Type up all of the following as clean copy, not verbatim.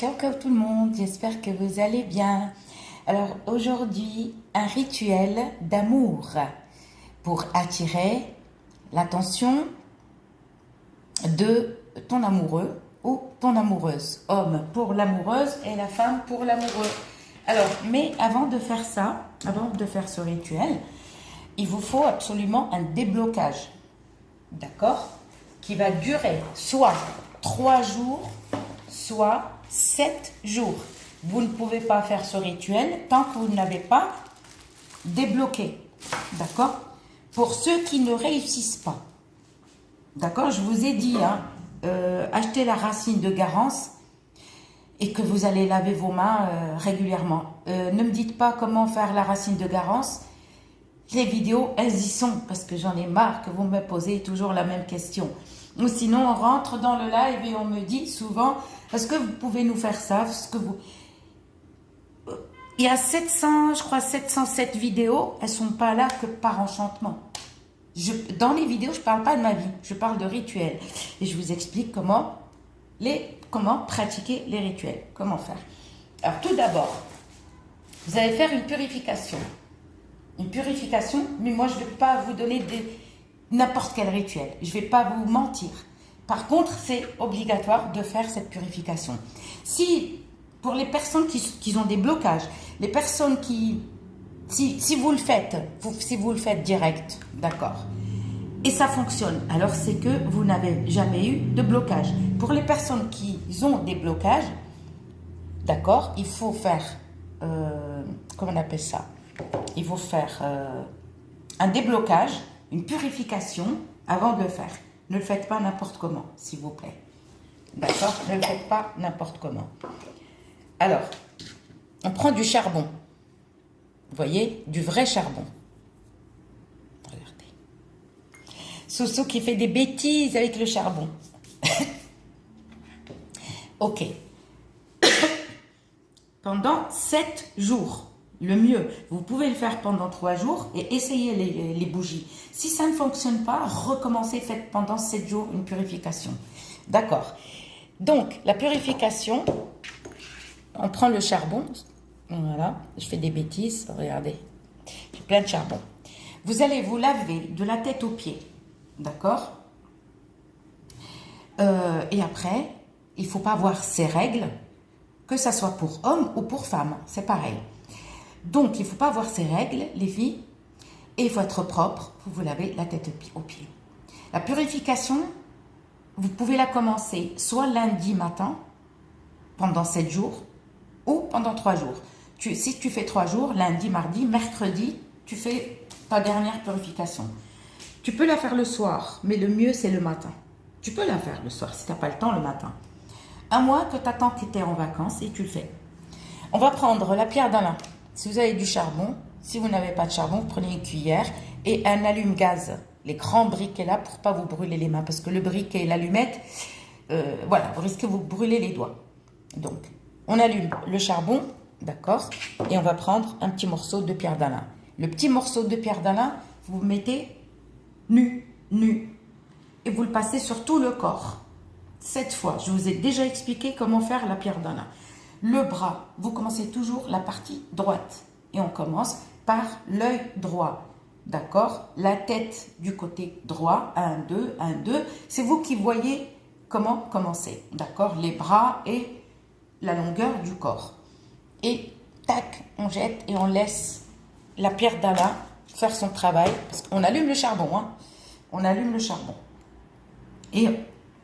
Coucou tout le monde, j'espère que vous allez bien. Alors aujourd'hui, un rituel d'amour pour attirer l'attention de ton amoureux ou ton amoureuse. Homme pour l'amoureuse et la femme pour l'amoureux. Alors, mais avant de faire ça, avant de faire ce rituel, il vous faut absolument un déblocage, d'accord? Qui va durer soit 3 jours, soit 7 jours. Vous ne pouvez pas faire ce rituel tant que vous n'avez pas débloqué. D'accord? Pour ceux qui ne réussissent pas. D'accord? Je vous ai dit, achetez la racine de Garance et que vous allez laver vos mains régulièrement. Ne me dites pas comment faire la racine de Garance. Les vidéos, elles y sont parce que j'en ai marre que vous me posez toujours la même question. Ou sinon, on rentre dans le live et on me dit souvent, est-ce que vous pouvez nous faire ça? Il y a 700, je crois 707 vidéos, elles ne sont pas là que par enchantement. Dans les vidéos, je ne parle pas de ma vie, je parle de rituels. Et je vous explique comment pratiquer les rituels, comment faire. Alors tout d'abord, vous allez faire une purification. Une purification, mais moi je ne vais pas vous donner n'importe quel rituel. Je ne vais pas vous mentir. Par contre, c'est obligatoire de faire cette purification. Pour les personnes qui ont des blocages, les personnes si vous le faites direct, d'accord, et ça fonctionne, alors c'est que vous n'avez jamais eu de blocage. Pour les personnes qui ont des blocages, d'accord, il faut faire, comment on appelle ça? Il faut faire un déblocage, une purification avant de le faire. Ne le faites pas n'importe comment, s'il vous plaît. D'accord? Ne le faites pas n'importe comment. Alors, on prend du charbon. Vous voyez? Du vrai charbon. Regardez. Soso qui fait des bêtises avec le charbon. Ok. Pendant 7 jours. Le mieux, vous pouvez le faire pendant 3 jours et essayez les bougies. Si ça ne fonctionne pas, recommencez, faites pendant 7 jours une purification. D'accord. Donc, la purification, on prend le charbon. Voilà, je fais des bêtises, regardez. J'ai plein de charbon. Vous allez vous laver de la tête aux pieds. D'accord. Et après, il ne faut pas avoir ces règles, que ça soit pour homme ou pour femme. C'est pareil. Donc, il ne faut pas avoir ces règles, les filles, et il faut être propre, vous vous lavez la tête aux pieds. La purification, vous pouvez la commencer soit lundi matin, pendant 7 jours, ou pendant 3 jours. Si tu fais 3 jours, lundi, mardi, mercredi, tu fais ta dernière purification. Tu peux la faire le soir, mais le mieux, c'est le matin. Tu peux la faire le soir, si tu n'as pas le temps, le matin. À moins que tu attends que tu es en vacances et tu le fais. On va prendre la pierre d'Alain. Si vous avez du charbon, si vous n'avez pas de charbon, vous prenez une cuillère et un allume-gaz. Les grands briquets là pour ne pas vous brûler les mains. Parce que le briquet et l'allumette, voilà, vous risquez de vous brûler les doigts. Donc, on allume le charbon, d'accord, et on va prendre un petit morceau de pierre d'Alain. Le petit morceau de pierre d'Alain, vous mettez nu. Et vous le passez sur tout le corps. 7 fois. Je vous ai déjà expliqué comment faire la pierre d'Alain. Le bras, vous commencez toujours la partie droite. Et on commence par l'œil droit. D'accord? La tête du côté droit. 1, 2, 1, 2. C'est vous qui voyez comment commencer. D'accord? Les bras et la longueur du corps. Et tac, on jette et on laisse la pierre d'Alain faire son travail. Parce qu'on allume le charbon. Hein? On allume le charbon. Et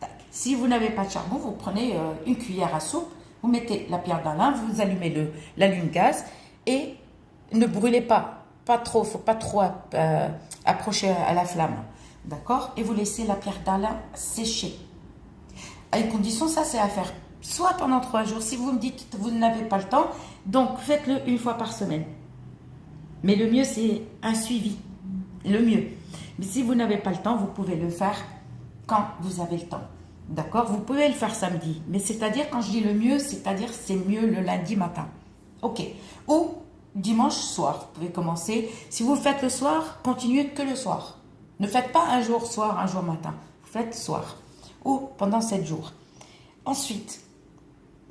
tac. Si vous n'avez pas de charbon, vous prenez une cuillère à soupe. Vous mettez la pierre d'Alain, vous allumez l'allume-gaz et ne brûlez pas. Pas trop, il ne faut pas trop approcher à la flamme. D'accord? Et vous laissez la pierre d'Alain sécher. À une condition, ça c'est à faire soit pendant 3 jours. Si vous me dites que vous n'avez pas le temps, donc faites-le une fois par semaine. Mais le mieux, c'est un suivi. Le mieux. Mais si vous n'avez pas le temps, vous pouvez le faire quand vous avez le temps. D'accord? Vous pouvez le faire samedi. Mais c'est-à-dire, quand je dis le mieux, c'est-à-dire c'est mieux le lundi matin. Ok. Ou dimanche soir. Vous pouvez commencer. Si vous le faites le soir, continuez que le soir. Ne faites pas un jour soir, un jour matin. Vous faites soir. Ou pendant 7 jours. Ensuite,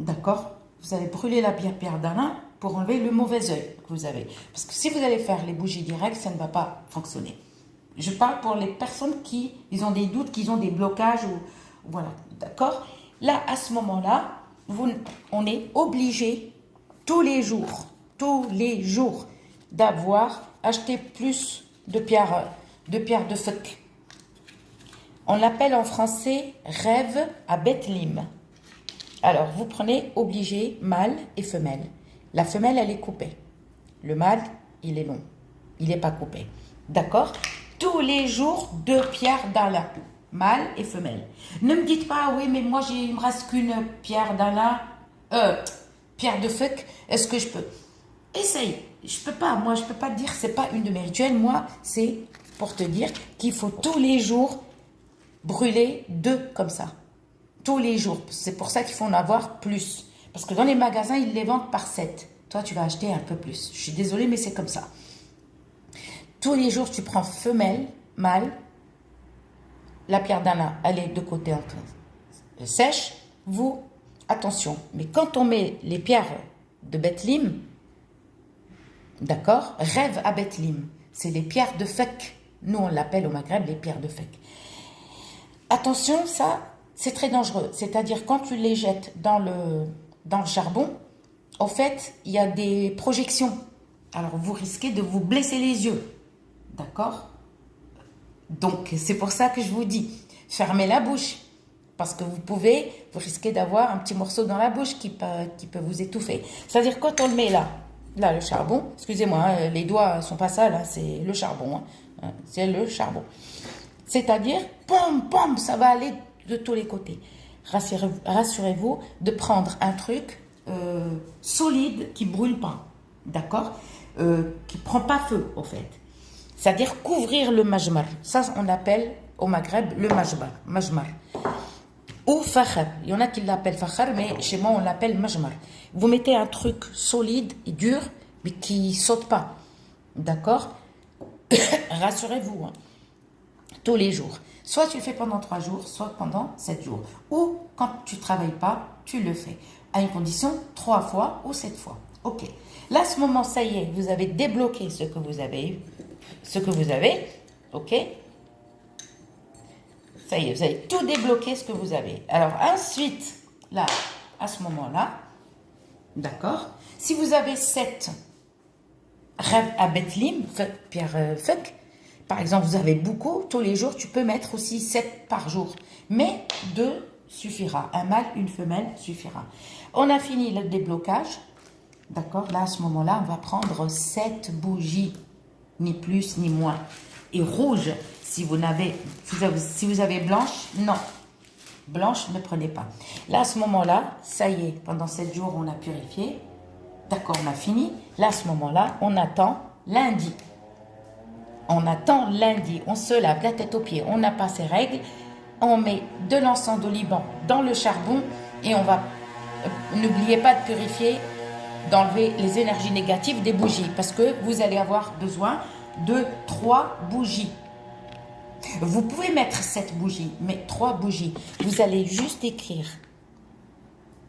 D'accord? Vous allez brûler la pierre d'Alain pour enlever le mauvais œil que vous avez. Parce que si vous allez faire les bougies directes, ça ne va pas fonctionner. Je parle pour les personnes qui ils ont des doutes, qui ont des blocages. Ou, voilà, d'accord? Là, à ce moment-là, on est obligé tous les jours, d'avoir acheté plus de pierres de feuilles. On l'appelle en français rêve à Bethléem. Alors, vous prenez obligé mâle et femelle. La femelle, elle est coupée. Le mâle, il est long. Il n'est pas coupé. D'accord? Tous les jours, 2 pierres d'Alain. Mâle et femelle. Ne me dites pas, oui, mais moi, il me reste qu'une pierre d'Alain. Pierre de feuille. Est-ce que je peux? Essaye. Je peux pas. Moi, je peux pas te dire, c'est pas une de mes rituels. Moi, c'est pour te dire qu'il faut tous les jours brûler 2 comme ça. Tous les jours. C'est pour ça qu'il faut en avoir plus. Parce que dans les magasins, ils les vendent par 7. Toi, tu vas acheter un peu plus. Je suis désolée, mais c'est comme ça. Tous les jours, tu prends femelle, mâle. La pierre d'Alain, elle est de côté en sèche. Vous, attention. Mais quand on met les pierres de Bethléem, d'accord, rêve à Bethléem, c'est les pierres de fek. Nous, on l'appelle au Maghreb les pierres de fek. Attention, ça, c'est très dangereux. C'est-à-dire, quand tu les jettes dans le charbon, en fait, il y a des projections. Alors, vous risquez de vous blesser les yeux. D'accord? Donc, c'est pour ça que je vous dis, fermez la bouche. Parce que vous risquez d'avoir un petit morceau dans la bouche qui peut vous étouffer. C'est-à-dire, quand on le met là, le charbon, excusez-moi, hein, les doigts ne sont pas sales, hein, c'est le charbon. Hein, c'est le charbon. C'est-à-dire, pom, pom, ça va aller de tous les côtés. Rassurez-vous de prendre un truc solide qui ne brûle pas, d'accord, qui ne prend pas feu, au fait. C'est-à-dire couvrir le majmar. Ça, on l'appelle au Maghreb le majmar. Ou fakhar. Il y en a qui l'appellent fakhar, mais chez moi, on l'appelle majmar. Vous mettez un truc solide et dur, mais qui ne saute pas. D'accord? Rassurez-vous, hein, tous les jours. Soit tu le fais pendant 3 jours, soit pendant 7 jours. Ou quand tu ne travailles pas, tu le fais. À une condition, 3 fois ou 7 fois. Ok. Là, à ce moment, ça y est, vous avez débloqué ce que vous avez. Ok? Ça y est, vous avez tout débloqué ce que vous avez. Alors ensuite, là, à ce moment-là, d'accord, si vous avez 7 rêves à Bethléem, pierre feuille, par exemple, vous avez beaucoup, tous les jours, tu peux mettre aussi 7 par jour. Mais 2 suffira. Un mâle, une femelle suffira. On a fini le déblocage. D'accord? Là, à ce moment-là, on va prendre 7 bougies. Ni plus, ni moins. Et rouge, si vous avez blanche, non. Blanche, ne prenez pas. Là, à ce moment-là, ça y est, pendant 7 jours, on a purifié. D'accord, on a fini. Là, à ce moment-là, on attend lundi. On se lave la tête aux pieds, on n'a pas ses règles. On met de l'encens d'oliban dans le charbon et on va, n'oubliez pas de purifier, d'enlever les énergies négatives des bougies parce que vous allez avoir besoin de 3 bougies. Vous pouvez mettre 7 bougies, mais 3 bougies. Vous allez juste écrire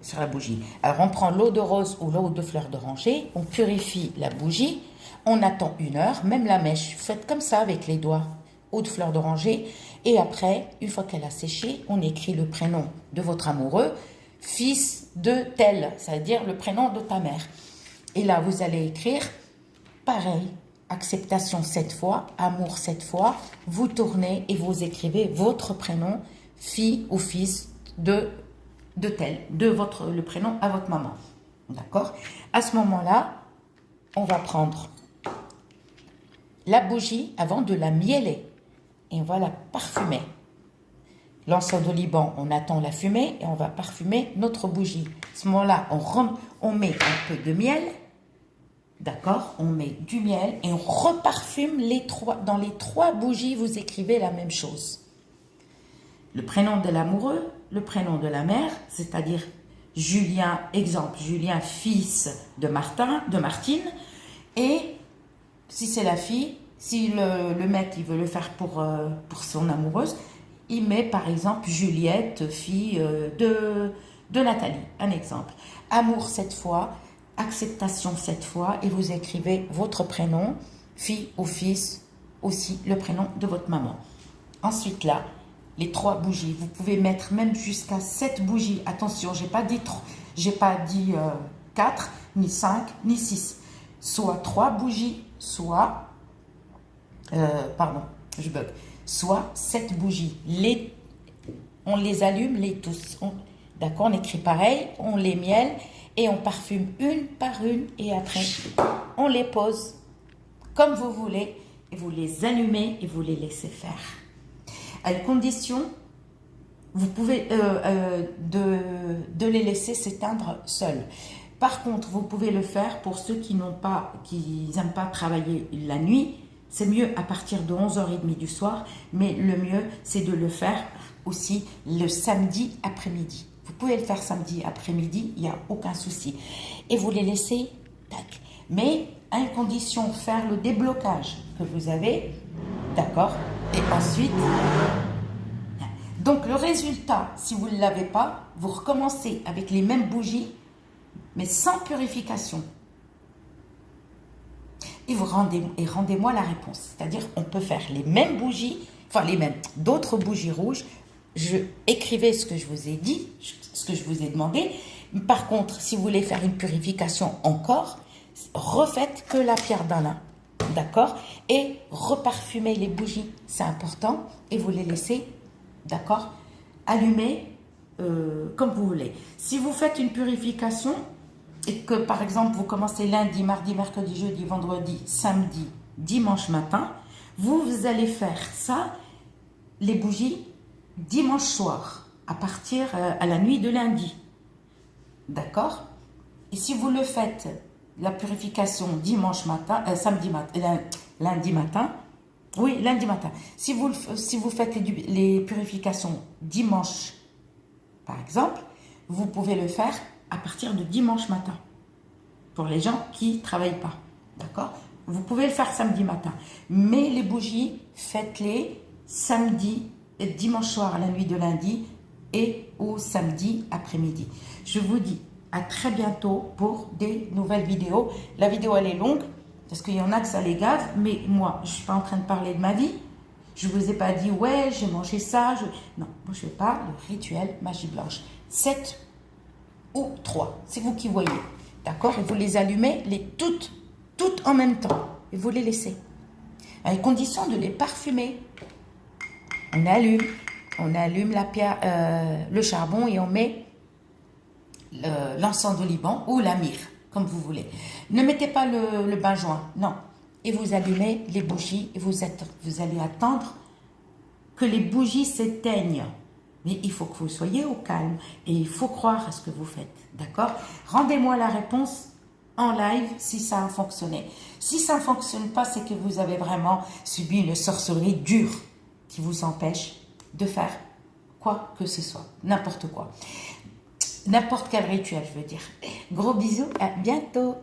sur la bougie. Alors, on prend l'eau de rose ou l'eau de fleur d'oranger, on purifie la bougie, on attend 1 heure, même la mèche, faites comme ça avec les doigts, eau de fleur d'oranger, et après, une fois qu'elle a séché, on écrit le prénom de votre amoureux, fils de tel, c'est-à-dire le prénom de ta mère. Et là, vous allez écrire, pareil, acceptation 7 fois, amour 7 fois, vous tournez et vous écrivez votre prénom, fille ou fils de tel, le prénom à votre maman. D'accord? À ce moment-là, on va prendre la bougie avant de la mieler et on va la parfumer. L'encens d'oliban, on attend la fumée et on va parfumer notre bougie. À ce moment-là, on met un peu de miel. D'accord? On met du miel et on reparfume les 3. Dans les 3 bougies, vous écrivez la même chose. Le prénom de l'amoureux, le prénom de la mère, c'est-à-dire Julien, exemple, Julien, fils de Martine. Et si c'est la fille, si le mec il veut le faire pour son amoureuse, il met par exemple Juliette, fille de de Nathalie, un exemple. Amour 7 fois, acceptation 7 fois, et vous écrivez votre prénom, fille ou fils, aussi le prénom de votre maman. Ensuite là, les 3 bougies, vous pouvez mettre même jusqu'à 7 bougies. Attention, j'ai pas dit 4, ni 5, ni 6. Soit 3 bougies, soit, pardon, je bug, soit 7 bougies. On les allume, les tous. D'accord, on écrit pareil, on les mielle et on parfume une par une et après, on les pose comme vous voulez et vous les allumez et vous les laissez faire. À une condition, vous pouvez de les laisser s'éteindre seuls. Par contre, vous pouvez le faire pour ceux qui n'aiment pas travailler la nuit. C'est mieux à partir de 11h30 du soir, mais le mieux, c'est de le faire aussi le samedi après-midi. Vous pouvez le faire samedi après-midi, il n'y a aucun souci. Et vous les laissez, tac. Mais à une condition, faire le déblocage que vous avez, d'accord. Et ensuite, donc le résultat, si vous ne l'avez pas, vous recommencez avec les mêmes bougies, mais sans purification. Et rendez-moi la réponse. C'est-à-dire, on peut faire les mêmes bougies, enfin les mêmes, d'autres bougies rouges. Écrivez ce que je vous ai dit, ce que je vous ai demandé. Par contre, si vous voulez faire une purification encore, refaites que la pierre d'Alain, d'accord? Et reparfumez les bougies, c'est important. Et vous les laissez, d'accord, allumer comme vous voulez. Si vous faites une purification et que par exemple vous commencez lundi, mardi, mercredi, jeudi, vendredi, samedi, dimanche matin, vous allez faire ça, les bougies, dimanche soir, à partir à la nuit de lundi. D'accord? Et si vous le faites, la purification dimanche matin, lundi matin, oui, lundi matin. Si vous faites les purifications dimanche, par exemple, vous pouvez le faire à partir de dimanche matin. Pour les gens qui ne travaillent pas. D'accord? Vous pouvez le faire samedi matin. Mais les bougies, faites-les samedi et dimanche soir à la nuit de lundi et au samedi après-midi. Je vous dis à très bientôt pour des nouvelles vidéos. La vidéo, elle est longue parce qu'il y en a que ça les gave, mais moi, je ne suis pas en train de parler de ma vie. Je ne vous ai pas dit, ouais, j'ai mangé ça. Non, moi, je parle de rituel magie blanche. 7 ou 3, c'est vous qui voyez. D'accord? Et vous les allumez toutes en même temps. Et vous les laissez. À condition de les parfumer. On allume la pierre, le charbon et on met l'encens de Liban ou la myrrhe, comme vous voulez. Ne mettez pas le bain-joint, non. Et vous allumez les bougies et vous allez attendre que les bougies s'éteignent. Mais il faut que vous soyez au calme et il faut croire à ce que vous faites, d'accord? Rendez-moi la réponse en live si ça a fonctionné. Si ça ne fonctionne pas, c'est que vous avez vraiment subi une sorcellerie dure qui vous empêche de faire quoi que ce soit, n'importe quoi. N'importe quel rituel, je veux dire. Gros bisous, à bientôt.